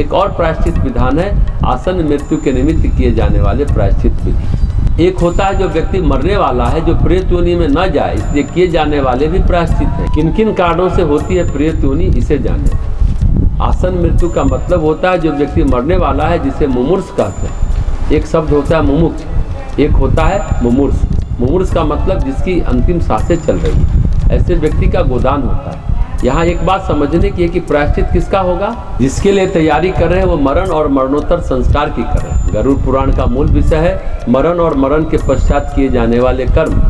एक और प्रायश्चित विधान है आसन्न मृत्यु के निमित्त किए जाने वाले प्रायश्चित विधि। एक होता है जो व्यक्ति मरने वाला है, जो प्रेत योनि में न जाए इसलिए किए जाने वाले भी प्रायश्चित हैं। किन किन कारणों से होती है प्रेत योनि, इसे जाने। आसन्न मृत्यु का मतलब होता है जो व्यक्ति मरने वाला है, जिसे मुमूर्ष कहते हैं। एक शब्द होता है मुमुक्ष, एक होता है मुमूर्ष। मुमूर्ष का मतलब जिसकी अंतिम सांसें चल रही है, ऐसे व्यक्ति का गोदान होता है। यहाँ एक बात समझने की है कि प्रायश्चित किसका होगा? जिसके लिए तैयारी कर रहे हैं वो मरण और मरणोत्तर संस्कार की कर रहे हैं। गरुड़ पुराण का मूल विषय है मरण और मरण के पश्चात किए जाने वाले कर्म।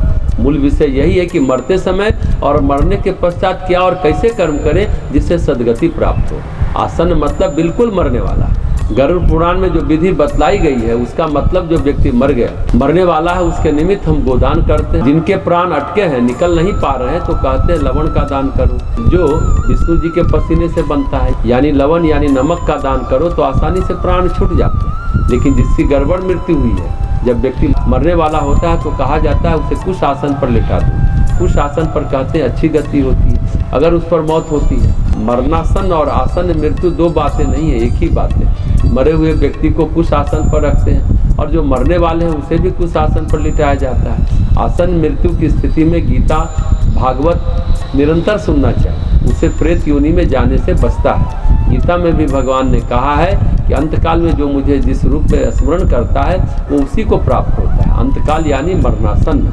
मूल विषय यही है कि मरते समय और मरने के पश्चात क्या और कैसे कर्म करें जिससे सद्गति प्राप्त हो। आसन्न मतलब बिल्कुल मरने वाला। गरुड़ पुराण में जो विधि बतलाई गई है उसका मतलब जो व्यक्ति मर गया, मरने वाला है, उसके निमित्त हम गोदान करते हैं। जिनके प्राण अटके हैं, निकल नहीं पा रहे हैं, तो कहते हैं लवण का दान करो, जो विष्णु जी के पसीने से बनता है, यानी लवण यानी नमक का दान करो तो आसानी से प्राण छूट जाते हैं। लेकिन जिसकी गड़बड़ मृत्यु हुई है, जब व्यक्ति मरने वाला होता है तो कहा जाता है उसे कुश आसन पर लिटा दो। कुश आसन पर कहते हैं अच्छी गति होती है अगर उस पर मौत होती है। मरणासन और आसन मृत्यु दो बातें नहीं है, एक ही बात है। मरे हुए व्यक्ति को कुश आसन पर रखते हैं और जो मरने वाले हैं उसे भी कुश आसन पर लिटाया जाता है। आसन मृत्यु की स्थिति में गीता भागवत निरंतर सुनना चाहिए, उसे प्रेत योनि में जाने से बचता है। गीता में भी भगवान ने कहा है कि अंतकाल में जो मुझे जिस रूप में स्मरण करता है वो उसी को प्राप्त होता है। अंतकाल यानी मरणासन।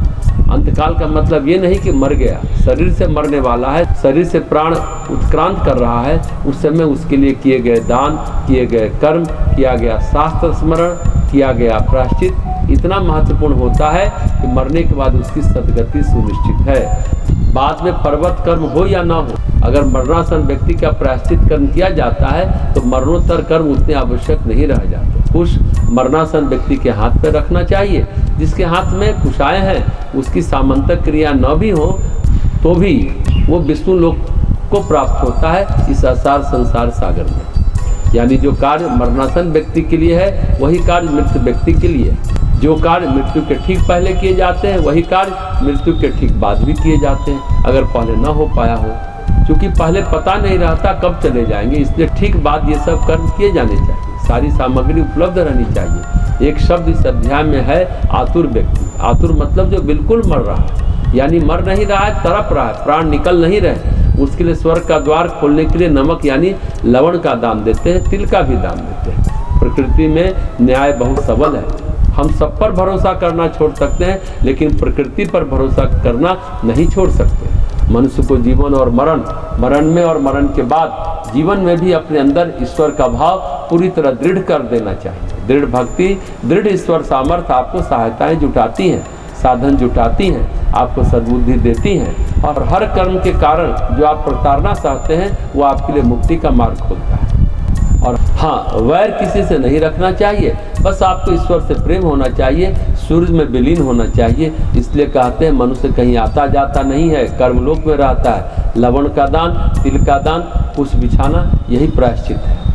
अंतकाल का मतलब ये नहीं कि मर गया, शरीर से मरने वाला है, शरीर से प्राण उत्क्रांत कर रहा है, उस समय उसके लिए किए गए दान, किए गए कर्म, किया गया शास्त्र स्मरण, किया गया प्रायश्चित इतना महत्वपूर्ण होता है कि मरने के बाद उसकी सद्गति सुनिश्चित है। बाद में पर्वत कर्म हो या ना हो, अगर मरणासन व्यक्ति का प्रायश्चित कर्म किया जाता है तो मरणोत्तर कर्म उतने आवश्यक नहीं रह जाते। कुश मरणासन व्यक्ति के हाथ पर रखना चाहिए। जिसके हाथ में कुशाएं हैं उसकी सामंतक क्रिया न भी हो तो भी वो विष्णु लोक को प्राप्त होता है इस असार संसार सागर में। यानी जो कार्य मरणासन व्यक्ति के लिए है वही कार्य मृत्यु व्यक्ति के लिए है। जो कार्य मृत्यु के ठीक पहले किए जाते हैं वही कार्य मृत्यु के ठीक बाद भी किए जाते हैं, अगर पहले न हो पाया हो। क्योंकि पहले पता नहीं रहता कब चले जाएंगे, इसलिए ठीक बाद ये सब कर्म किए जाने चाहिए। सारी सामग्री उपलब्ध रहनी चाहिए। एक शब्द इस अध्याय में है आतुर व्यक्ति। आतुर मतलब जो बिल्कुल मर रहा है, यानी मर नहीं रहा है, तड़प रहा है, प्राण निकल नहीं रहे, उसके लिए स्वर्ग का द्वार खोलने के लिए नमक यानी लवण का दान देते हैं, तिल का भी दान देते हैं। प्रकृति में न्याय बहुत सबल है। हम सब पर भरोसा करना छोड़ सकते हैं लेकिन प्रकृति पर भरोसा करना नहीं छोड़ सकते। मनुष्य को जीवन और मरण, मरण में और मरण के बाद जीवन में भी अपने अंदर ईश्वर का भाव पूरी तरह दृढ़ कर देना चाहिए। दृढ़ भक्ति, दृढ़ ईश्वर सामर्थ्य आपको सहायताएं जुटाती हैं, साधन जुटाती हैं, आपको सद्बुद्धि देती हैं और हर कर्म के कारण जो आप प्रताड़ना चाहते हैं वो आपके लिए मुक्ति का मार्ग खोलता है। और हाँ, वैर किसी से नहीं रखना चाहिए, बस आपको ईश्वर से प्रेम होना चाहिए, सूर्य में विलीन होना चाहिए। इसलिए कहते हैं मनुष्य कहीं आता जाता नहीं है, कर्मलोक में रहता है। लवण का दान, तिल का दान, कुश बिछाना, यही प्रायश्चित है।